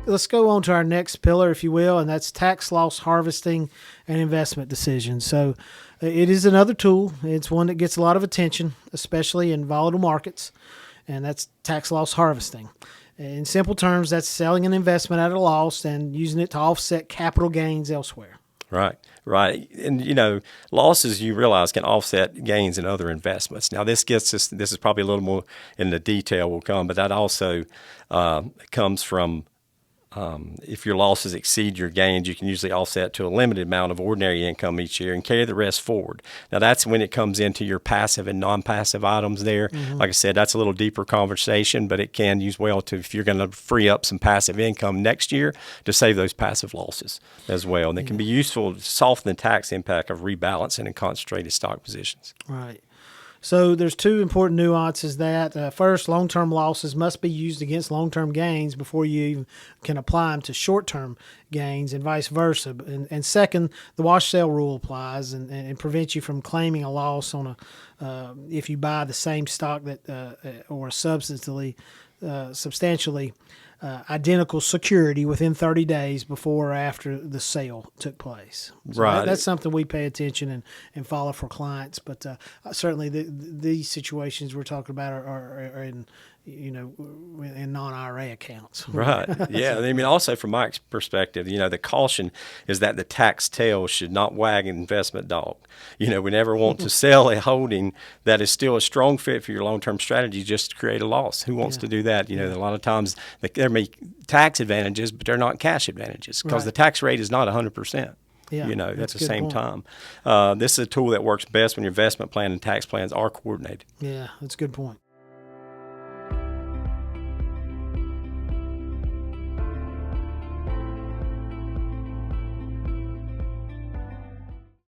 let's go on to our next pillar, if you will, and that's tax loss harvesting and investment decisions. So it is another tool. It's one that gets a lot of attention, especially in volatile markets, and that's tax loss harvesting. In simple terms, that's selling an investment at a loss and using it to offset capital gains elsewhere. Right, right. And, losses, you realize, can offset gains in other investments. Now, this is probably a little more in the detail will come, but that also comes from if your losses exceed your gains, you can usually offset to a limited amount of ordinary income each year and carry the rest forward. Now, that's when it comes into your passive and non-passive items there. Mm-hmm. Like I said, that's a little deeper conversation, but it can use well to if you're going to free up some passive income next year to save those passive losses as well. And it can be useful to soften the tax impact of rebalancing and concentrated stock positions. Right. So there's two important nuances that. First, long-term losses must be used against long-term gains before you even can apply them to short-term gains and vice versa. And second, the wash sale rule applies and prevents you from claiming a loss on if you buy the same stock that or substantially identical security within 30 days before or after the sale took place. So right. That's something we pay attention and follow for clients. But certainly these situations we're talking about are in in non-IRA accounts. Right. Yeah. I mean, also from my perspective, the caution is that the tax tail should not wag an investment dog. We never want to sell a holding that is still a strong fit for your long-term strategy just to create a loss. Who wants to do that? A lot of times there may be tax advantages, but they're not cash advantages because the tax rate is not 100%. Yeah, at the same time. This is a tool that works best when your investment plan and tax plans are coordinated. Yeah, that's a good point.